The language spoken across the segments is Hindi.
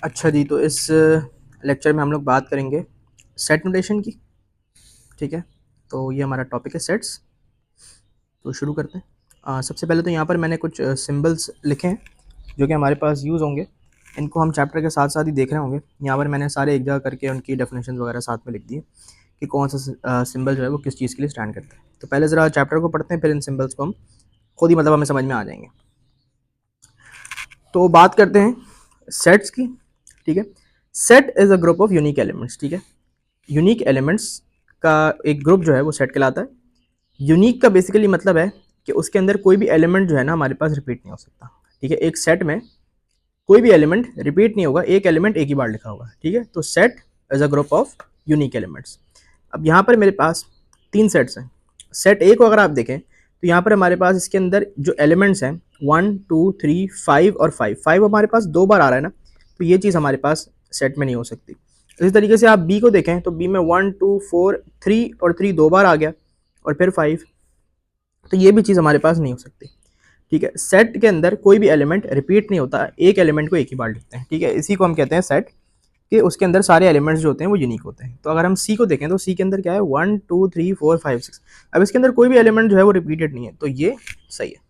अच्छा जी, तो इस लेक्चर में हम लोग बात करेंगे सेट नोटेशन की। ठीक है, तो ये हमारा टॉपिक है सेट्स। तो शुरू करते हैं। सबसे पहले तो यहाँ पर मैंने कुछ सिंबल्स लिखे हैं जो कि हमारे पास यूज़ होंगे। इनको हम चैप्टर के साथ साथ ही देख रहे होंगे। यहाँ पर मैंने सारे एक जगह करके उनकी डेफिनेशन वगैरह साथ में लिख दिए कि कौन सा सिंबल जो है वो किस चीज़ के लिए स्टैंड करता है। तो पहले ज़रा चैप्टर को पढ़ते हैं, फिर इन सिंबल्स को हम खुद ही मतलब हमें समझ में आ जाएंगे। तो बात करते हैं सेट्स की। ठीक है, set is a group of unique elements. ठीक है, यूनिक एलिमेंट्स का एक ग्रुप जो है वो सेट कहलाता है। यूनिक का बेसिकली मतलब है कि उसके अंदर कोई भी एलिमेंट जो है ना हमारे पास रिपीट नहीं हो सकता। ठीक है, एक सेट में कोई भी एलिमेंट रिपीट नहीं होगा, एक एलिमेंट एक ही बार लिखा होगा। ठीक है, तो set is a group of unique elements. अब यहाँ पर मेरे पास तीन सेट्स हैं। सेट ए को अगर आप देखें तो यहाँ पर हमारे पास इसके अंदर जो एलिमेंट्स हैं 1 2 3 5 और 5 हमारे पास दो बार आ रहा है ना, तो ये चीज़ हमारे पास सेट में नहीं हो सकती। इसी तरीके से आप बी को देखें तो बी में 1 2 4 3 और 3 दो बार आ गया और फिर 5, तो ये भी चीज़ हमारे पास नहीं हो सकती। ठीक है, सेट के अंदर कोई भी एलिमेंट रिपीट नहीं होता, एक एलिमेंट को एक ही बार लिखते हैं। ठीक है, इसी को हम कहते हैं सेट, कि उसके अंदर सारे एलिमेंट्स जो होते हैं वो यूनिक होते हैं। तो अगर हम सी को देखें तो सी के अंदर क्या है 1 2 3 4 5 6। अब इसके अंदर कोई भी एलिमेंट जो है वो रिपीटेड नहीं है, तो ये सही है।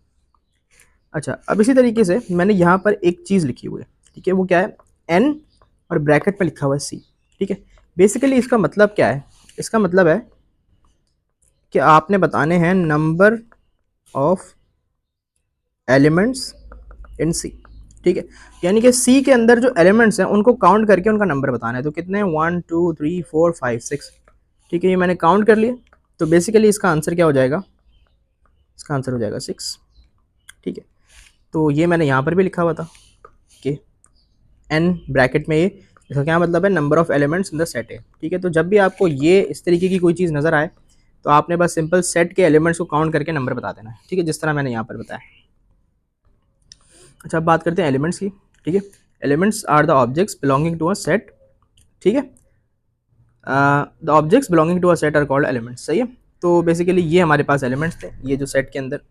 अच्छा, अब इसी तरीके से मैंने यहाँ पर एक चीज़ लिखी हुई है। ठीक है, वो क्या है एन और ब्रैकेट में लिखा हुआ है सी। ठीक है, बेसिकली इसका मतलब क्या है, इसका मतलब है कि आपने बताने हैं नंबर ऑफ एलिमेंट्स इन सी। ठीक है, यानी कि सी के अंदर जो एलिमेंट्स हैं उनको काउंट करके उनका नंबर बताना है। तो कितने हैं 1 2 3 4 5 6। ठीक है, ये मैंने काउंट कर लिया। तो बेसिकली इसका आंसर क्या हो जाएगा, इसका आंसर हो जाएगा 6। ठीक है, तो ये मैंने यहाँ पर भी लिखा हुआ था कि एन ब्रैकेट में ये, इसका क्या मतलब है number of elements in the set है। ठीक है, तो जब भी आपको ये इस तरीके की कोई चीज़ नज़र आए तो आपने बस सिंपल सेट के एलिमेंट्स को काउंट करके नंबर बता देना है। ठीक है, जिस तरह मैंने यहाँ पर बताया। अच्छा, अब बात करते हैं एलिमेंट्स की। ठीक है, elements are the objects belonging to a set. ठीक है, the objects belonging to a set are called elements. सही है, तो बेसिकली ये हमारे पास एलिमेंट्स थे, ये जो सेट के अंदर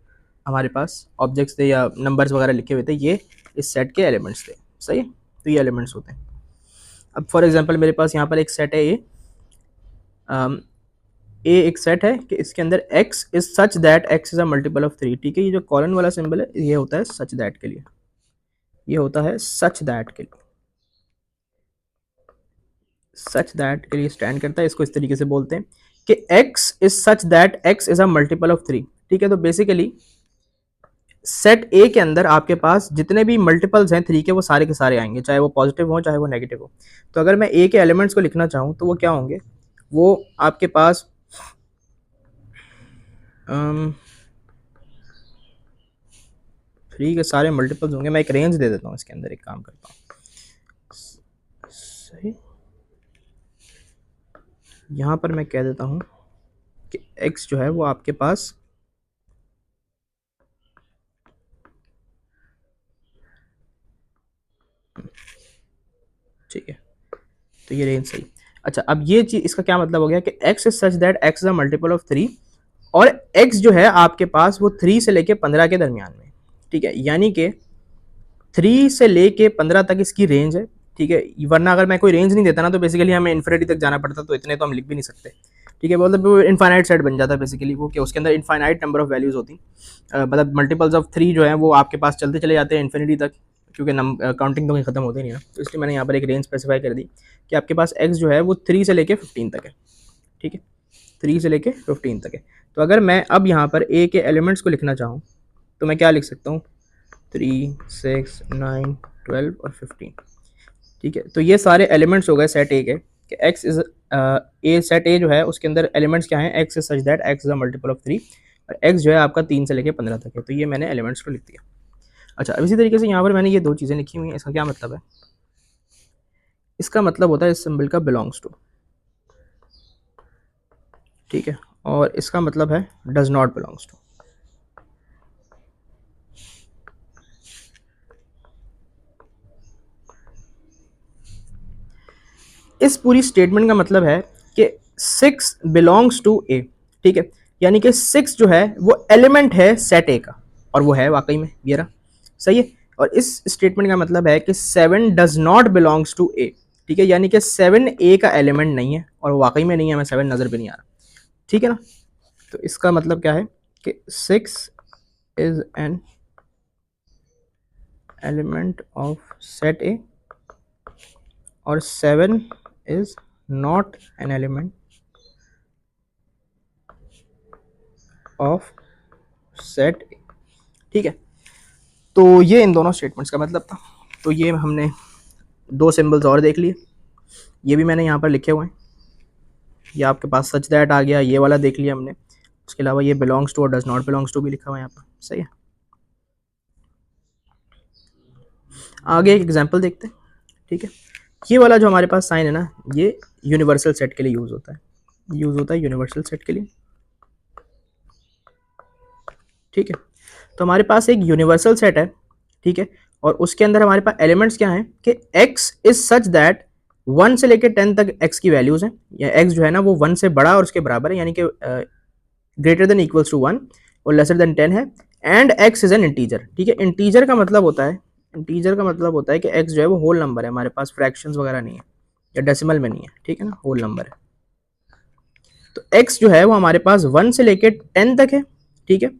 हमारे पास ऑब्जेक्ट्स थे या नंबर्स वगैरह लिखे हुए थे, ये इस सेट के एलिमेंट्स थे। सही है, तो ये एलिमेंट्स होते हैं। अब फॉर एग्जांपल मेरे पास यहाँ पर एक सेट है ए एक सेट है कि इसके अंदर x is such that x is a multiple of 3। ठीक है, ये जो कॉलन वाला सिंबल है ये होता है सच दैट के लिए, ये होता है सच दैट के लिए, सच दैट के लिए स्टैंड करता है। इसको इस तरीके से बोलते हैं कि x is such that x is a multiple of 3। ठीक है, तो बेसिकली सेट ए के अंदर आपके पास जितने भी मल्टीपल्स हैं 3 के वो सारे आएंगे, चाहे वो पॉजिटिव हो चाहे वो नेगेटिव हो। तो अगर मैं ए के एलिमेंट्स को लिखना चाहूँ तो वो क्या होंगे, वो आपके पास 3 के सारे मल्टीपल्स होंगे। मैं एक रेंज दे देता हूँ इसके अंदर, एक काम करता हूँ। सही, यहाँ पर मैं कह देता हूँ कि x जो है वो आपके पास ठीक है, तो ये रेंज सही। अच्छा, अब ये चीज इसका क्या मतलब हो गया कि x is such that x is a multiple of 3, और x जो है आपके पास वो 3 से लेके 15 के दरमियान में। ठीक है, यानी कि 3 से लेके 15 तक इसकी रेंज है। ठीक है, वरना अगर मैं कोई रेंज नहीं देता ना तो बेसिकली हमें इन्फिनिटी तक जाना पड़ता, तो इतने तो हम लिख भी नहीं सकते। ठीक है, मतलब वो इनफाइनाइट सेट बन जाता है बेसिकली, वो कि उसके अंदर इनफाइनाइट नंबर ऑफ वैल्यूज होती, मतलब मल्टीपल्स ऑफ 3 जो है वो आपके पास चलते चले जाते हैं इन्फिनिटी तक, क्योंकि काउंटिंग तो कहीं खत्म होती नहीं ना। तो इसलिए मैंने यहाँ पर एक रेंज स्पेसिफाई कर दी कि आपके पास एक्स जो है वो 3 से लेके 15 तक है। ठीक है, 3 से लेके 15 तक है। तो अगर मैं अब यहाँ पर ए के एलिमेंट्स को लिखना चाहूँ तो मैं क्या लिख सकता हूँ, 3 6 9 12 और 15। ठीक है, तो ये सारे एलिमेंट्स हो गए सेट ए के, कि एक्स इज ए, सेट ए जो है उसके अंदर एलिमेंट्स क्या हैं, x is such that x is a multiple of 3, और एक्स जो है आपका 3 से लेके 15 तक है। तो ये मैंने एलिमेंट्स को लिख दिया। अच्छा, अब इसी तरीके से यहाँ पर मैंने ये दो चीज़ें लिखी हुई हैं। इसका क्या मतलब है, इसका मतलब होता है इस सिंबल का बिलोंग्स टू। ठीक है, और इसका मतलब है डज नॉट बिलोंग्स टू। इस पूरी स्टेटमेंट का मतलब है कि 6 बिलोंग्स टू ए। ठीक है, यानी कि 6 जो है वो एलिमेंट है सेट ए का, और वो है वाकई में ये रहा। सही है, और इस स्टेटमेंट का मतलब है कि 7 डज नॉट बिलोंग्स टू ए, ठीक है, यानी कि 7 ए का एलिमेंट नहीं है, और वाकई में नहीं है, हमें 7 नजर भी नहीं आ रहा, ठीक है ना। तो इसका मतलब क्या है कि 6 is an element of set ए और 7 is not an element of set ए, ठीक है। तो ये इन दोनों स्टेटमेंट्स का मतलब था। तो ये हमने दो सिंबल्स और देख लिए, ये भी मैंने यहाँ पर लिखे हुए हैं। ये आपके पास सच दैट आ गया, ये वाला देख लिया हमने। उसके अलावा ये बिलोंग्स टू और डज नॉट बिलोंग्स टू भी लिखा हुआ है यहाँ पर, सही है। आगे एक एग्जांपल देखते हैं, ठीक है। ये वाला जो हमारे पास साइन है ना, ये यूनिवर्सल सेट के लिए यूज़ होता है, यूनिवर्सल सेट के लिए, ठीक है। तो हमारे पास एक यूनिवर्सल सेट है, ठीक है, और उसके अंदर हमारे पास एलिमेंट्स क्या हैं कि x इज सच दैट 1 से लेकर 10 तक x की वैल्यूज हैं, या x जो है ना वो 1 से बड़ा और उसके बराबर है, यानी कि ग्रेटर देन इक्वल्स टू 1 और लेसर देन 10 है, and x is an integer, ठीक है। इंटीजर का मतलब होता है, कि x जो है वो होल नंबर है, हमारे पास फ्रैक्शंस वगैरह नहीं है या डेसिमल में नहीं है, ठीक है ना, होल नंबर है। तो x जो है वो हमारे पास 1 से लेकर 10 तक है, ठीक है,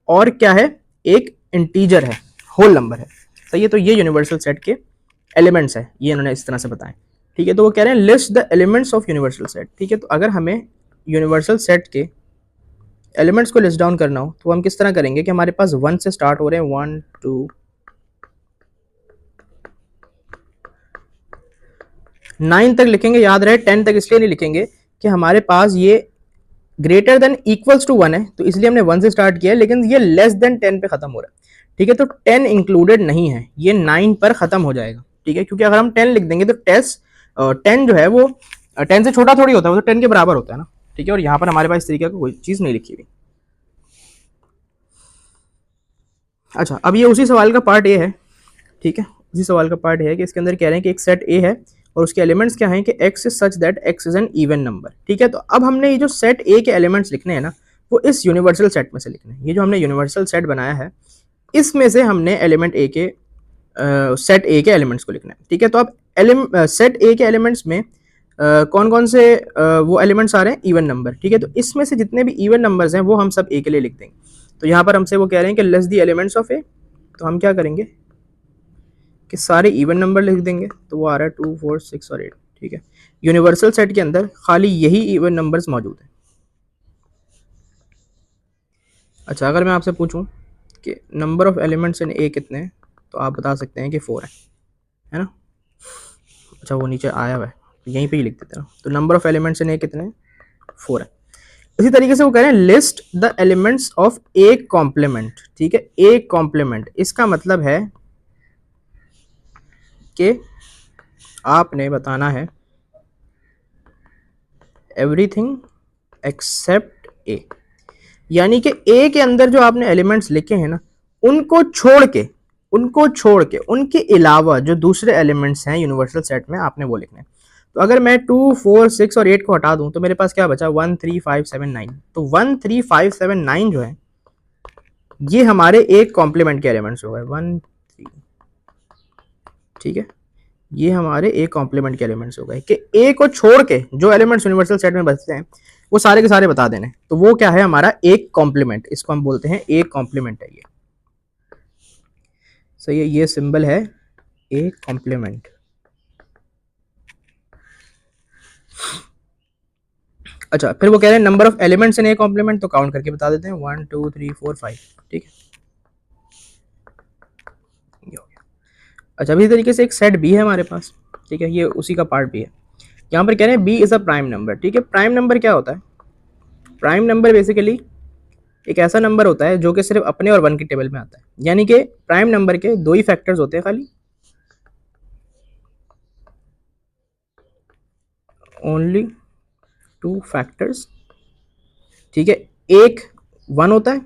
और क्या है, एक इंटीजर है, होल नंबर है, सही है। तो ये यूनिवर्सल सेट के एलिमेंट्स है, ये इन्होंने इस तरह से बताएं, ठीक है। तो वो कह रहे हैं list the elements of universal set, ठीक है। तो अगर हमें यूनिवर्सल सेट के एलिमेंट्स को लिस्ट डाउन करना हो तो हम किस तरह करेंगे कि हमारे पास 1 से स्टार्ट हो रहे हैं, 1 2 9 तक लिखेंगे, याद रहे 10 तक इसलिए नहीं लिखेंगे कि हमारे पास ये ग्रेटर देन इक्वल्स टू 1 है, तो इसलिए हमने 1 से स्टार्ट किया है, लेकिन ये लेस देन 10 पे खत्म हो रहा है, ठीक है। तो 10 इंक्लूडेड नहीं है, ये 9 पर खत्म हो जाएगा, ठीक है, क्योंकि अगर हम 10 लिख देंगे तो 10 जो है वो 10 से छोटा थोड़ी होता है, वो तो 10 के बराबर होता है ना, ठीक है। और यहाँ पर हमारे पास इस तरीके का कोई चीज़ नहीं लिखी हुई। अच्छा, अब ये उसी सवाल का पार्ट ए है, ठीक है, उसी सवाल का पार्ट है कि इसके अंदर कह रहे हैं कि एक सेट ए है और उसके एलिमेंट्स क्या हैं कि x is such that x is an even number, ठीक है। तो अब हमने ये जो सेट ए के एलिमेंट्स लिखने हैं ना, वो इस यूनिवर्सल सेट में से लिखने हैं। ये जो हमने यूनिवर्सल सेट बनाया है, इसमें से हमने एलिमेंट ए के सेट ए के एलिमेंट्स को लिखना है, ठीक है। तो अब सेट ए के एलिमेंट्स में कौन कौन से वो एलिमेंट्स आ रहे हैं, इवन नंबर, ठीक है। तो इसमें से जितने भी इवन नंबर्स हैं वो हम सब ए के लिए लिख देंगे। तो यहाँ पर हमसे वो कह रहे हैं कि list the elements of A, तो हम क्या करेंगे कि सारे इवन नंबर लिख देंगे, तो वो आ रहा है 2 4 6 और 8, ठीक है। यूनिवर्सल सेट के अंदर खाली यही इवन नंबर्स मौजूद हैं। अच्छा, अगर मैं आपसे पूछूं कि नंबर ऑफ एलिमेंट्स इन ए कितने हैं, तो आप बता सकते हैं कि 4 है ना। अच्छा, वो नीचे आया हुआ है, तो यहीं पे ही लिख देते हैं। तो नंबर ऑफ एलिमेंट्स इन ए कितने हैं, 4 है। इसी तरीके से वो कह रहे हैं list the elements of A complement, ठीक है। ए कॉम्प्लीमेंट, इसका मतलब है कि आपने बताना है एवरीथिंग एक्सेप्ट ए, यानी कि ए के अंदर जो आपने एलिमेंट्स लिखे हैं ना, उनको छोड़ के उनके अलावा जो दूसरे एलिमेंट्स हैं यूनिवर्सल सेट में, आपने वो लिखने हैं। तो अगर मैं 2 4 6 और 8 को हटा दूं तो मेरे पास क्या बचा, 1 3 5 7 9। तो 1 3 5 7 9 जो है ये हमारे एक कॉम्प्लीमेंट के एलिमेंट्स हो गए, 1 3, ठीक है। ये हमारे ए कॉम्प्लीमेंट के एलिमेंट्स हो गए कि ए को छोड़ के जो एलिमेंट्स यूनिवर्सल सेट में बचते हैं वो सारे के सारे बता देने। तो वो क्या है, हमारा एक कॉम्प्लीमेंट, इसको हम बोलते हैं एक कॉम्प्लीमेंट है ये, सही है। ये सिंबल है ए कॉम्प्लीमेंट। अच्छा, फिर वो कह रहे हैं number of elements in A complement, तो काउंट करके बता देते हैं 1 2 3 4 5, ठीक है, ये हो गया। अच्छा, अभी तरीके से एक सेट बी है हमारे पास, ठीक है, ये उसी का पार्ट भी है। यहाँ पर कह रहे हैं B is a prime number, ठीक है। प्राइम नंबर क्या होता है, प्राइम नंबर बेसिकली एक ऐसा नंबर होता है जो कि सिर्फ अपने और 1 के टेबल में आता है, यानी कि प्राइम नंबर के दो ही फैक्टर्स होते हैं खाली, ओनली 2 फैक्टर्स, ठीक है। एक 1 होता है,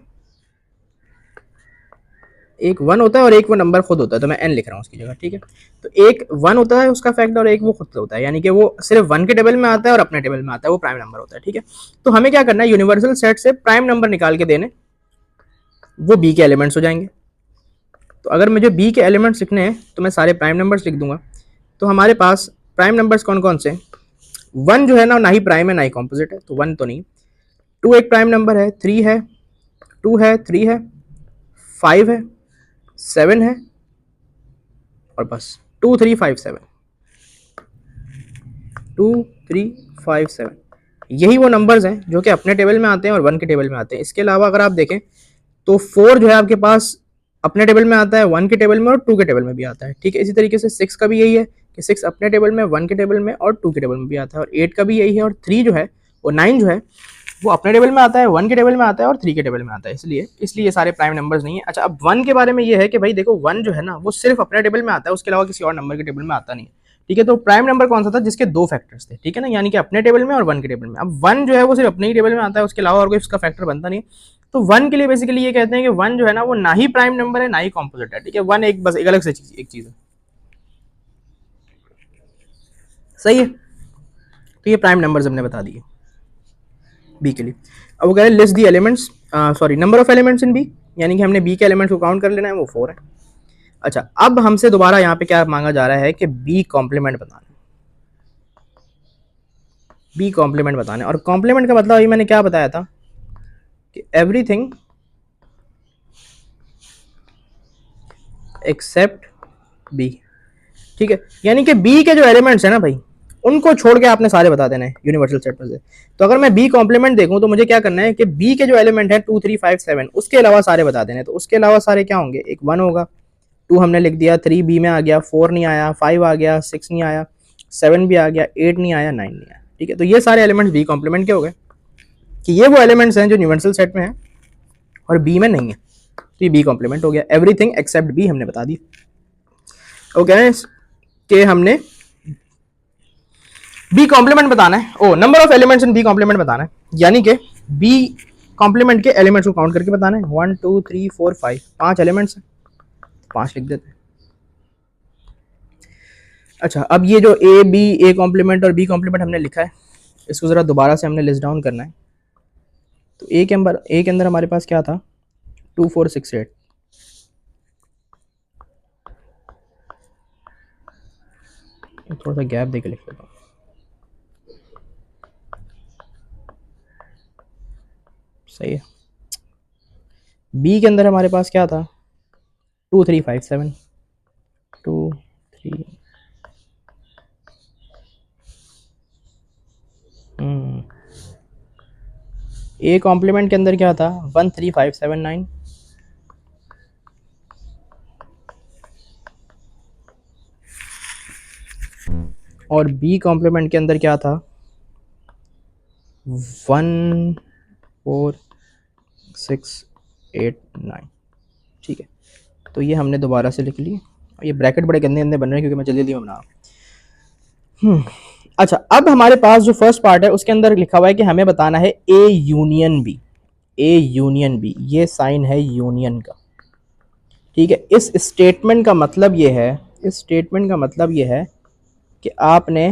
एक 1 होता है और एक वो नंबर खुद होता है, तो मैं n लिख रहा हूँ उसकी जगह, ठीक है। तो एक 1 होता है उसका फैक्टर और एक वो खुद होता है, यानी कि वो सिर्फ 1 के टेबल में आता है और अपने टेबल में आता है, वो प्राइम नंबर होता है, ठीक है। तो हमें क्या करना है, यूनिवर्सल सेट से प्राइम नंबर निकाल के देने, वो बी के एलिमेंट्स हो जाएंगे, तो अगर मुझे बी के एलिमेंट्स लिखने हैं तो मैं सारे प्राइम नंबर्स लिख दूंगा। तो हमारे पास प्राइम नंबर्स कौन कौन से? 1 जो है ना ही प्राइम है ना ही कॉम्पोजिट है, तो 1 तो नहीं। 2 एक प्राइम नंबर है, 3 है, 2 है, 3 है, 5 है, 7 है, और बस 2 3 5 7, 2 3 5 7 यही वो नंबर्स हैं जो कि अपने टेबल में आते हैं और 1 के टेबल में आते हैं। इसके अलावा अगर आप देखें तो 4 जो है आपके पास अपने टेबल में आता है, 1 के टेबल में और 2 के टेबल में भी आता है। ठीक है, इसी तरीके से 6 का भी यही है कि 6 अपने टेबल में, 1 के टेबल में और 2 के टेबल में भी आता है, और 8 का भी यही है, और 3 जो है वो 9 जो है वो अपने टेबल में आता है, 1 के टेबल में आता है और 3 के टेबल में आता है। इसलिए ये सारे प्राइम नंबर्स नहीं है। अच्छा, अब 1 के बारे में ये है कि भाई देखो 1 जो है ना वो सिर्फ अपने टेबल में आता है, उसके अलावा किसी और नंबर के टेबल में आता नहीं है। ठीक है, तो प्राइम नंबर कौन सा था? जिसके 2 फैक्टर्स थे। ठीक है ना, यानी कि अपने टेबल में और 1 के टेबल में। अब 1 जो है वो सिर्फ अपने ही टेबल में आता है, उसके अलावा और कोई उसका फैक्टर बनता नहीं। तो 1 के लिए बेसिकली ये कहते हैं कि 1 जो है ना वो ना ही प्राइम नंबर है ना ही कॉम्पोजिट है। ठीक है, 1 एक बस एक अलग से एक चीज है। सही है, तो ये प्राइम नंबर्स हमने बता दिए बी के लिए। अब वो कह रहे हैं list the elements, sorry number of elements in B, यानी कि हमने बी के एलिमेंट्स को काउंट कर लेना है, वो 4 है। अच्छा, अब हमसे दोबारा यहाँ पे क्या मांगा जा रहा है कि बी कॉम्प्लीमेंट बताना। बी कॉम्प्लीमेंट बताना, और कॉम्प्लीमेंट का मतलब अभी मैंने क्या बताया था कि एवरीथिंग एक्सेप्ट बी। ठीक है, यानी कि बी के जो एलिमेंट्स है ना भाई उनको छोड़ के आपने सारे बता देना है यूनिवर्सल सेट में से। तो अगर मैं बी कॉम्प्लीमेंट देखूं तो मुझे क्या करना है कि बी के जो एलिमेंट है 2 3 5 7 उसके अलावा सारे बता देने। तो उसके अलावा सारे क्या होंगे? एक 1 होगा, 2 हमने लिख दिया, 3 बी में आ गया, 4 नहीं आया, 5 आ गया, 6 नहीं आया, 7 भी आ गया, 8 नहीं आया, 9 नहीं आया। ठीक है, तो ये सारे एलिमेंट्स बी कॉम्प्लीमेंट के हो गए कि ये वो एलिमेंट्स हैं जो यूनिवर्सल सेट में है और बी में नहीं है, तो ये बी कॉम्प्लीमेंट हो गया। एवरीथिंग एक्सेप्ट बी हमने बता दी। ओके, कि हमने बी कॉम्प्लीमेंट बताना है, ओ number of elements in B complement बताना है, यानी कि बी कॉम्प्लीमेंट के एलिमेंट्स को काउंट करके बताना है। 1 2 3 4 5 5 एलिमेंट्स हैं, 5 लिख देते हैं। अच्छा, अब ये जो ए कॉम्प्लीमेंट और बी कॉम्प्लीमेंट हमने लिखा है, इसको जरा दोबारा से हमने लिस्ट डाउन करना है। तो ए के अंदर हमारे पास क्या था? 2 4 6 8। थोड़ा सा गैप देके लिख लेता हूँ। सही है। बी के अंदर हमारे पास क्या था? 2 3 5 7, 2 3 ए कॉम्प्लीमेंट के अंदर क्या था? 1 3 5 7 9। और बी कॉम्प्लीमेंट के अंदर क्या था? 1 4 6 8 9। ठीक है, तो ये हमने दोबारा से लिख ली। ये ब्रैकेट बड़े गंदे गंदे बन रहे हैं क्योंकि मैं जल्दी जल्दी में बना रहा हूँ। अच्छा, अब हमारे पास जो फर्स्ट पार्ट है उसके अंदर लिखा हुआ है कि हमें बताना है A union B. A union B, ये साइन है यूनियन का। ठीक है, इस स्टेटमेंट का मतलब ये है, इस स्टेटमेंट का मतलब ये है कि आपने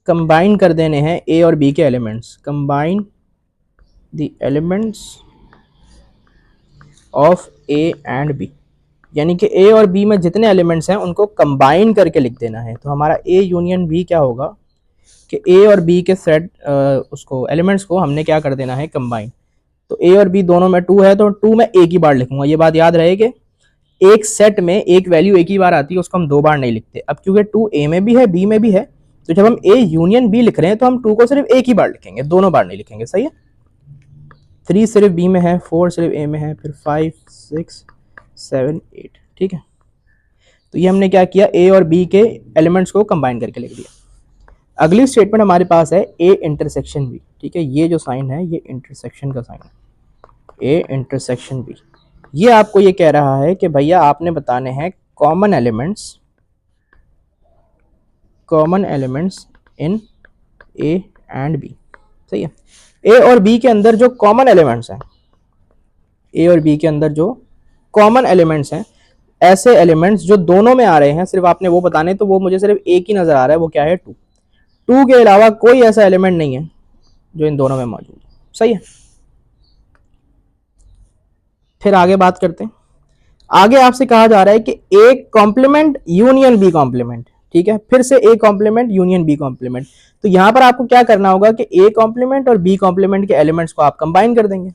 कंबाइन कर देने हैं ए और बी के elements. Combine the elements of A and B, यानी कि ए और बी में जितने एलिमेंट्स हैं उनको कंबाइन करके लिख देना है। तो हमारा ए यूनियन बी क्या होगा कि ए और बी के सेट उसको एलिमेंट्स को हमने क्या कर देना है? कंबाइन। तो ए और बी दोनों में 2 है तो 2 में एक ही बार लिखूंगा। ये बात याद रहे कि एक सेट में एक वैल्यू एक ही बार आती है, उसको हम 2 बार नहीं लिखते। अब क्योंकि 2 ए में भी है बी में भी है, तो जब हम ए यूनियन बी लिख रहे हैं तो हम 2 को सिर्फ एक ही बार लिखेंगे, दोनों बार नहीं लिखेंगे। सही है। 3 सिर्फ बी में है, 4 सिर्फ ए में है, फिर 5 6 7 8। ठीक है, तो ये हमने क्या किया? ए और बी के एलिमेंट्स को कंबाइन करके लिख दिया। अगली स्टेटमेंट हमारे पास है ए इंटरसेक्शन बी। ठीक है, ये जो साइन है ये इंटरसेक्शन का साइन है, ए इंटरसेक्शन बी। ये आपको ये कह रहा है कि भैया आपने बताने हैं common elements in A and B. सही है। ए और बी के अंदर जो कॉमन एलिमेंट्स हैं, ए और बी के अंदर जो कॉमन एलिमेंट्स हैं, ऐसे एलिमेंट्स जो दोनों में आ रहे हैं, सिर्फ आपने वो बताने। तो वो मुझे सिर्फ एक ही नजर आ रहा है, वो क्या है? 2। 2 के अलावा कोई ऐसा एलिमेंट नहीं है जो इन दोनों में मौजूद है। सही है, फिर आगे बात करते हैं। आगे आपसे कहा जा रहा है कि A complement union B complement, ठीक है, फिर से A complement union B complement. तो यहां पर आपको क्या करना होगा कि ए कॉम्प्लीमेंट और बी कॉम्प्लीमेंट के एलिमेंट्स को आप कंबाइन कर देंगे,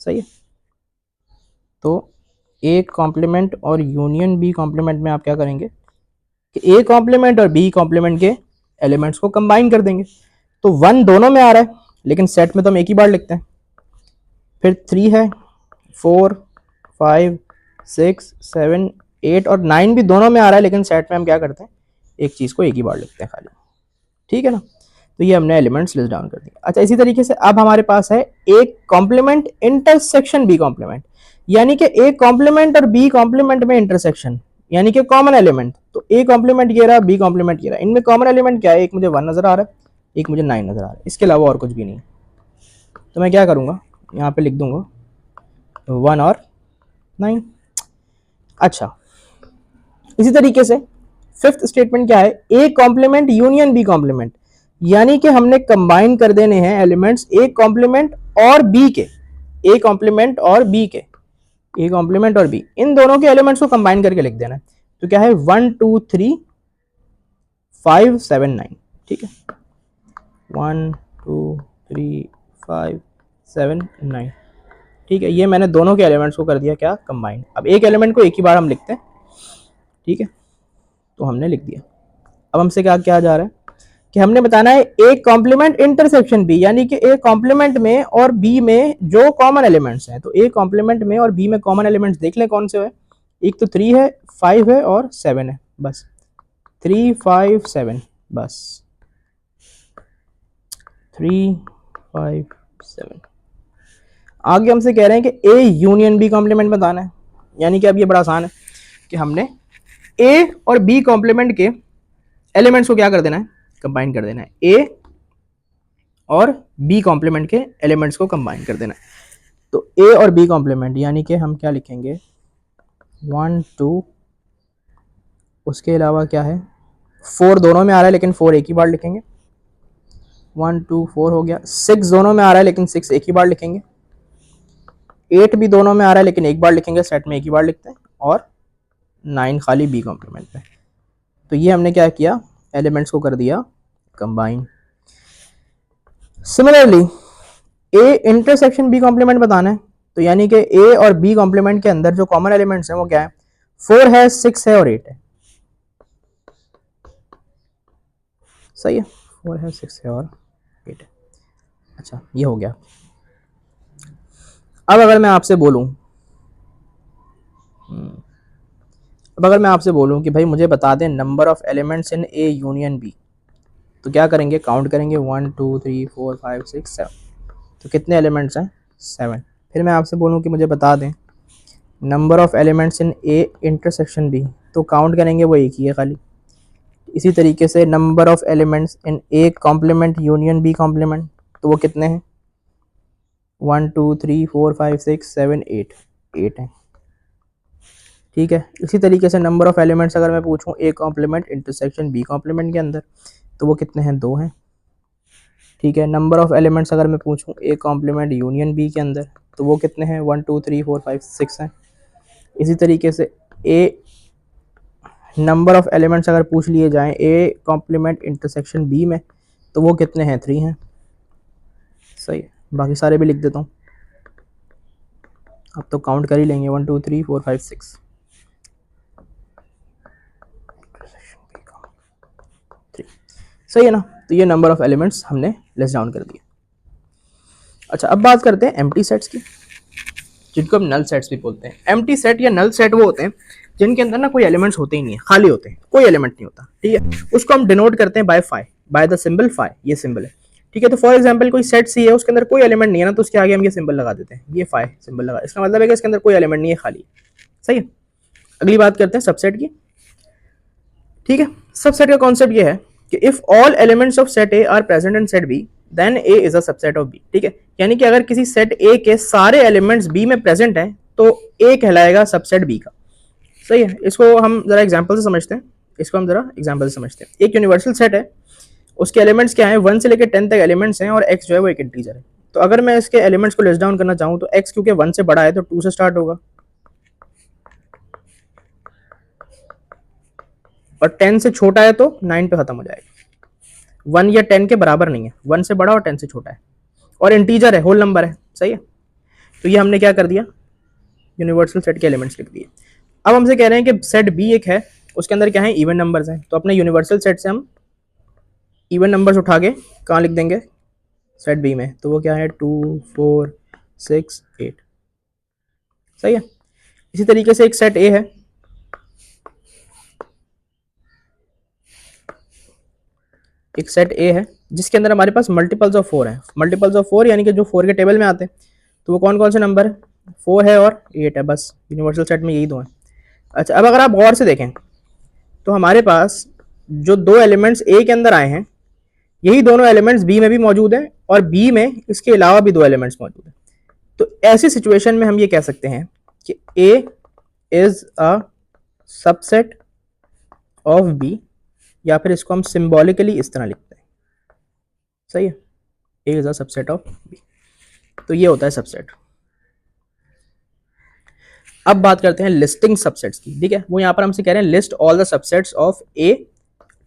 सही है। तो ए कॉम्प्लीमेंट और यूनियन बी कॉम्प्लीमेंट में आप क्या करेंगे कि ए कॉम्प्लीमेंट और बी कॉम्प्लीमेंट के एलिमेंट्स को कंबाइन कर देंगे। तो 1 दोनों में आ रहा है, लेकिन सेट में तो हम एक ही बार लिखते हैं। फिर 3 है, 4, 5, 6, 7, 8 और 9 भी दोनों में आ रहा है, लेकिन सेट में हम क्या करते हैं, एक चीज़ को एक ही बार लिखते हैं खाली, ठीक है ना। तो ये हमने एलिमेंट्स लिस्ट डाउन कर दिए। अच्छा, इसी तरीके से अब हमारे पास है A complement intersection B complement, यानी कि ए कॉम्प्लीमेंट और बी कॉम्प्लीमेंट में इंटरसेक्शन, यानी कि कॉमन एलिमेंट। तो ए कॉम्प्लीमेंट ये रहा, बी कॉम्प्लीमेंट ये रहा, इनमें कॉमन एलिमेंट क्या है, एक मुझे 1 नजर आ रहा है, एक मुझे 9 नजर आ रहा है, इसके अलावा और कुछ भी नहीं। तो मैं क्या करूंगा, यहाँ पे लिख दूंगा 1 और 9। अच्छा, इसी तरीके से फिफ्थ स्टेटमेंट क्या है, A complement union B complement, यानी कि हमने कंबाइन कर देने हैं एलिमेंट्स ए कॉम्प्लीमेंट और बी के, ए कॉम्प्लीमेंट और बी के, ए कॉम्प्लीमेंट और बी, इन दोनों के एलिमेंट्स को कंबाइन करके लिख देना है। तो क्या है 1 2 3 5 7 9, ठीक है, 1 2 3 5 7 9, ठीक है। ये मैंने दोनों के एलिमेंट्स को कर दिया क्या, कंबाइन। अब एक एलिमेंट को एक ही बार हम लिखते हैं, ठीक है, तो हमने लिख दिया। अब हमसे क्या क्या जा रहा है कि हमने बताना है ए कॉम्प्लीमेंट इंटरसेक्शन बी, यानी कि ए कॉम्प्लीमेंट में और बी में जो कॉमन एलिमेंट्स हैं। तो ए कॉम्प्लीमेंट में और बी में कॉमन एलिमेंट्स देख लें कौन से है, एक तो 3 है, 5 है और 7 है, बस 3 5 7, बस 3 5 7। आगे हमसे कह रहे हैं कि ए यूनियन बी कॉम्प्लीमेंट बताना है, यानी कि अब ये बड़ा आसान है कि हमने ए और बी कॉम्प्लीमेंट के एलिमेंट्स को क्या कर देना है, कंबाइन कर देना है। ए और बी कॉम्प्लीमेंट के एलिमेंट्स को कंबाइन कर देना है। तो ए और बी कॉम्प्लीमेंट, यानी कि हम क्या लिखेंगे 1 2, उसके अलावा क्या है 4 दोनों में आ रहा है, लेकिन 4 एक ही बार लिखेंगे, 1 2 4 हो गया। 6 दोनों में आ रहा है, लेकिन 6 एक ही बार लिखेंगे। 8 भी दोनों में आ रहा है, लेकिन एक बार लिखेंगे, सेट में एक ही बार लिखते हैं। और 9 खाली बी कॉम्प्लीमेंट में। तो ये हमने क्या किया, एलिमेंट्स को कर दिया combine. Similarly A intersection B complement बताना है, तो यानी कि ए और बी कॉम्प्लीमेंट के अंदर जो कॉमन एलिमेंट्स हैं वो क्या है, 4 है, 6 है और 8 है, सही है, 4 है, 6 है और 8 है। अच्छा, ये हो गया। अब अगर मैं आपसे बोलूं कि भाई मुझे बता दें number of elements in A union B, तो क्या करेंगे, काउंट करेंगे 1 2 3 4 5 6 7। तो कितने एलिमेंट्स हैं, 7। फिर मैं आपसे बोलूं कि मुझे बता दें number of elements in A intersection B, तो काउंट करेंगे वो एक ही है खाली। इसी तरीके से number of elements in A complement union B complement, तो वो कितने हैं, 1 2 3 4 5 6 7 8, 8 हैं, ठीक है। इसी तरीके से नंबर ऑफ एलिमेंट्स अगर मैं पूछूं A complement intersection B complement के अंदर, तो वो कितने हैं, 2 हैं, ठीक है। नंबर ऑफ एलिमेंट्स अगर मैं पूछूं ए कॉम्प्लीमेंट यूनियन बी के अंदर, तो वो कितने हैं, 1 2 3 4 5 6 हैं। इसी तरीके से ए नंबर ऑफ एलिमेंट्स अगर पूछ लिए जाएं ए कॉम्प्लीमेंट इंटरसेक्शन बी में, तो वो कितने हैं, 3 हैं, सही है। बाकी सारे भी लिख देता हूँ, अब तो काउंट कर ही लेंगे, 1 2 3 4 5 6, सही है ना। तो ये नंबर ऑफ एलिमेंट्स हमने लिस्ट डाउन कर दिए। अच्छा, अब बात करते हैं एम्प्टी सेट्स की, जिनको हम नल सेट्स भी बोलते हैं। एम्प्टी सेट या नल सेट वो होते हैं जिनके अंदर ना कोई एलिमेंट्स होते ही नहीं है, खाली होते हैं, कोई एलिमेंट नहीं होता, ठीक है। उसको हम डिनोट करते हैं by phi, by the symbol phi, ये सिंबल है, ठीक है। तो फॉर एग्जांपल कोई सेट सी है, उसके अंदर कोई एलिमेंट नहीं है ना, तो उसके आगे हम ये सिंबल लगा देते हैं, ये फाई सिंबल लगा, इसका मतलब है कि इसके अंदर कोई एलिमेंट नहीं है, खाली, सही है। अगली बात करते हैं सबसेट की, ठीक है। सबसेट का कॉन्सेप्ट ये है कि if all elements of set A are present in set B, then A is a subset of B, ठीक है। यानी कि अगर किसी सेट ए के सारे एलिमेंट्स बी में प्रेजेंट हैं, तो ए कहलाएगा सबसेट बी का, सही है। इसको हम जरा एग्जांपल से समझते हैं, एक यूनिवर्सल सेट है, उसके एलिमेंट्स क्या हैं, 1 से लेकर 10 तक एलिमेंट्स हैं, और x जो है वो एक इंटीजर है। तो अगर मैं इसके एलिमेंट्स को लिस्ट डाउन करना चाहूँ, तो x क्योंकि 1 से बड़ा है तो 2 से स्टार्ट होगा, और 10 से छोटा है तो 9 पे खत्म हो जाएगा। 1 या 10 के बराबर नहीं है, 1 से बड़ा और 10 से छोटा है, और इंटीजर है, होल नंबर है, सही है। तो ये हमने क्या कर दिया, यूनिवर्सल सेट के एलिमेंट्स लिख दिए। अब हमसे कह रहे हैं कि सेट बी एक है, उसके अंदर क्या है, इवन नंबर्स हैं, तो अपने यूनिवर्सल सेट से हम इवन नंबर्स उठा के कहाँ लिख देंगे, सेट बी में। तो वो क्या है, 2 4 6 8, सही है। इसी तरीके से एक सेट ए है, एक सेट ए है जिसके अंदर हमारे पास मल्टीपल्स ऑफ 4 है। मल्टीपल्स ऑफ 4 यानी कि जो 4 के टेबल में आते हैं, तो वो कौन कौन से नंबर है, 4 है और 8 है, बस यूनिवर्सल सेट में यही दो हैं। अच्छा, अब अगर आप गौर से देखें तो हमारे पास जो दो एलिमेंट्स ए के अंदर आए हैं, यही दोनों एलिमेंट्स बी में भी मौजूद हैं, और बी में इसके अलावा भी दो एलिमेंट्स मौजूद हैं। तो ऐसी सिचुएशन में हम ये कह सकते हैं कि A is a subset of B, या फिर इसको हम सिंबॉलिकली इस तरह लिखते हैं, सही है, A is a subset of B. तो ये होता है सबसेट। अब बात करते हैं लिस्टिंग सबसेट्स की, ठीक है। वो यहाँ पर हमसे कह रहे हैं list all the subsets of ए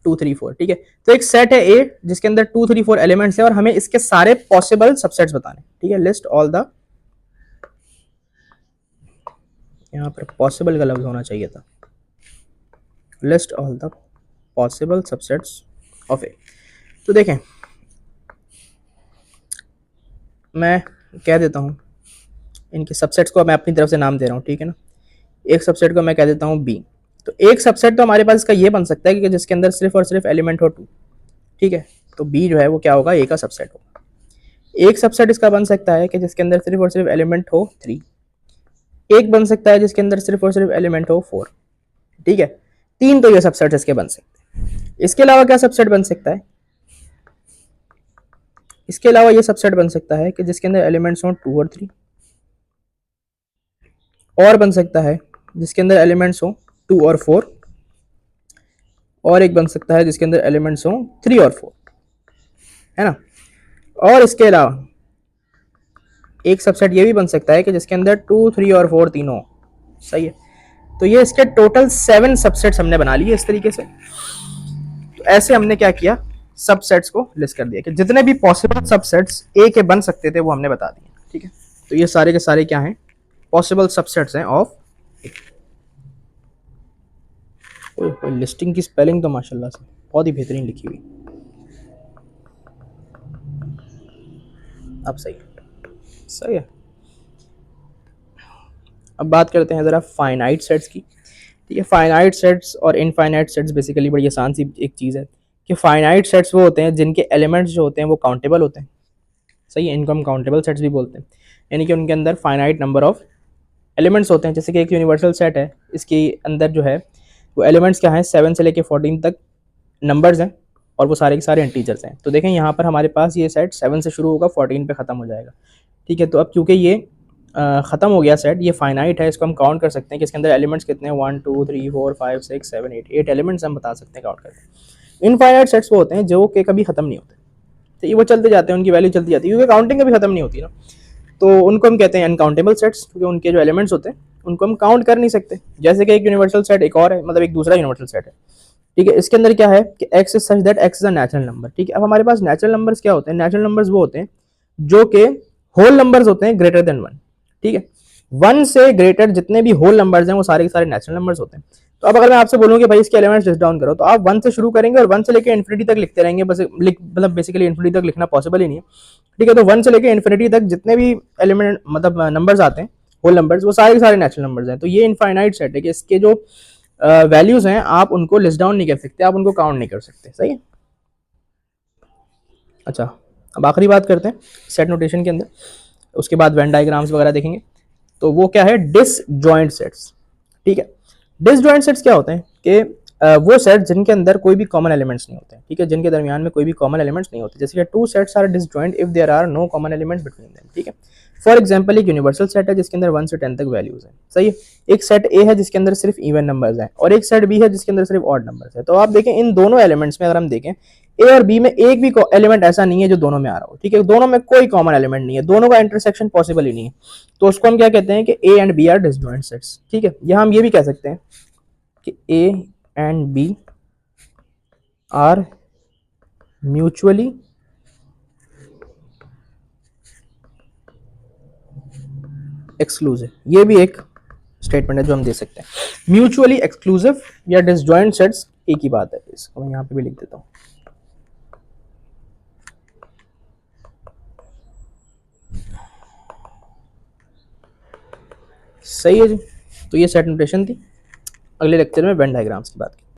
2 3 4, ठीक है। तो एक सेट है ए जिसके अंदर 2 3 4 एलिमेंट्स है, और हमें इसके सारे पॉसिबल सबसेट्स बताने, ठीक है। लिस्ट ऑल द, यहाँ पर पॉसिबल का लफ्ज होना चाहिए था, list all the possible subsets of A. तो देखें, मैं कह देता हूँ इनके सबसेट्स को, मैं अपनी तरफ से नाम दे रहा हूँ, ठीक है ना। एक सबसेट को मैं कह देता हूँ बी। तो एक सबसेट तो हमारे पास इसका ये बन सकता है कि जिसके अंदर सिर्फ और सिर्फ एलिमेंट हो 2, ठीक है। तो बी जो है वो क्या होगा, ए का सबसेट होगा। एक सबसेट इसका बन सकता है कि जिसके अंदर सिर्फ और सिर्फ एलिमेंट हो 3। एक बन सकता है जिसके अंदर सिर्फ और सिर्फ एलिमेंट हो 4, ठीक है। 3 तो ये सबसेट इसके बन सकते हैं। इसके अलावा क्या सबसेट बन सकता है, इसके अलावा ये सबसेट बन सकता है कि जिसके अंदर एलिमेंट्स हो 2 और 3, और बन सकता है जिसके अंदर एलिमेंट्स हो 2 और 4, और एक बन सकता है जिसके अंदर एलिमेंट्स हो 3 और 4, है ना। और इसके अलावा एक सबसेट ये भी बन सकता है कि जिसके अंदर 2 3 और 4 तीनों, सही है। तो ये इसके टोटल 7 सबसेट्स हमने बना लिए इस तरीके से। तो ऐसे हमने क्या किया, सबसेट्स को लिस्ट कर दिया कि जितने भी पॉसिबल सबसेट्स ए के बन सकते थे वो हमने बता दिए, ठीक है। तो ये सारे के सारे क्या हैं, पॉसिबल सबसेट्स हैं ऑफ ए। लिस्टिंग की स्पेलिंग तो माशाल्लाह से बहुत ही बेहतरीन लिखी हुई, अब सही सही है। अब बात करते हैं ज़रा फाइनाइट सेट्स की, ठीक है। फाइनाइट सेट्स और इनफाइनाइट सेट्स बेसिकली बड़ी आसान सी एक चीज़ है कि फाइनाइट सेट्स वो होते हैं जिनके एलिमेंट्स जो होते हैं वो काउंटेबल होते हैं, सही है। इनको हम काउंटेबल सेट्स भी बोलते हैं, यानी कि उनके अंदर फाइनाइट नंबर ऑफ एलिमेंट्स होते हैं। जैसे कि एक यूनिवर्सल सेट है, इसके अंदर जो है वो एलिमेंट्स क्या हैं, 7 से लेके 14 तक नंबर्स हैं, और वो सारे के सारे इंटीजर्स हैं। तो देखें यहाँ पर हमारे पास ये सेट 7 से शुरू होगा, 14 पे ख़त्म हो जाएगा, ठीक है। तो अब क्योंकि ये ख़त्म हो गया सेट, ये फाइनाइट है, इसको हम काउंट कर सकते हैं कि इसके अंदर एलिमेंट्स कितने हैं, 1 2 3 4 5 6 7 8 एलिमेंट्स हम बता सकते हैं काउंट करके। इनफाइनाइट सेट्स वो होते हैं जो कि कभी ख़त्म नहीं होते, तो ये वो चलते जाते हैं, उनकी वैल्यू चलती जाती है, क्योंकि काउंटिंग कभी ख़त्म नहीं होती ना। तो उनको हम कहते हैं अनकाउंटेबल सेट्स, क्योंकि उनके जो एलिमेंट्स होते हैं उनको हम काउंट कर नहीं सकते। जैसे कि एक यूनिवर्सल सेट एक और है, मतलब एक दूसरा यूनिवर्सल सेट है, ठीक है। इसके अंदर क्या है कि x is such that x is a natural number, ठीक है। अब हमारे पास नेचुरल नंबर्स क्या होते हैं, नेचुरल नंबर्स वो होते हैं जो कि होल नंबर्स होते हैं ग्रेटर देन 1, ठीक है। 1 से ग्रेटर जितने भी होल नंबर्स हैं वो सारे के सारे नेचुरल नंबर्स होते हैं। तो अब अगर मैं आपसे बोलूँ कि भाई इसके एलिमेंट्स लिस्ट डाउन करो, तो आप 1 से शुरू करेंगे और 1 से लेकर इन्फिनिटी तक लिखते रहेंगे, बस मतलब बेसिकली इन्फिनिटी तक लिखना पॉसिबल ही नहीं है, ठीक है। तो 1 से लेकर इन्फिनिटी तक जितने भी एलिमेंट मतलब नंबर्स आते हैं होल नंबर्स, वो सारे के सारे नेचुरल नंबर्स हैं। तो ये इनफाइनाइट सेट है कि इसके जो वैल्यूज हैं आप उनको लिस्ट डाउन नहीं कर सकते, आप उनको काउंट नहीं कर सकते, सही है। अच्छा, अब आखिरी बात करते हैं सेट नोटेशन के अंदर, उसके बाद वेन डायग्राम्स वगैरह देखेंगे। तो वो क्या है, डिसजॉइंट सेट्स, ठीक है। डिसजॉइंट सेट्स क्या होते हैं कि वो सेट जिनके अंदर कोई भी कॉमन एलिमेंट्स नहीं होते, ठीक है, जिनके दरमियान में कोई भी कॉमन एलिमेंट्स नहीं होते। जैसे कि 2 sets are disjoint if there are no common elements between them, ठीक है। फॉर एग्जांपल एक यूनिवर्सल सेट है जिसके अंदर 1 से 10 तक वैल्यूज हैं, सही है। एक सेट ए है जिसके अंदर सिर्फ इवन नंबर्स हैं, और एक सेट बी है जिसके अंदर सिर्फ ऑड नंबर्स हैं। तो आप देखें इन दोनों एलिमेंट्स में अगर हम देखें ए और बी में एक भी एलिमेंट ऐसा नहीं है जो दोनों में आ रहा हो, ठीक है। दोनों में कोई कॉमन एलिमेंट नहीं है, दोनों का इंटरसेक्शन पॉसिबल ही नहीं है। तो उसको हम क्या कहते हैं कि A and B are disjoint sets, ठीक है। यहाँ हम ये भी कह सकते हैं कि A and B are mutually exclusive, ये भी एक स्टेटमेंट है जो हम दे सकते हैं। म्यूचुअली एक्सक्लूसिव या डिसजॉइंट सेट्स एक ही बात है, इसको मैं यहाँ पे भी लिख देता हूँ। सही है जी, तो ये सेट नोटेशन थी। अगले लेक्चर में वेन डायग्राम्स की बात की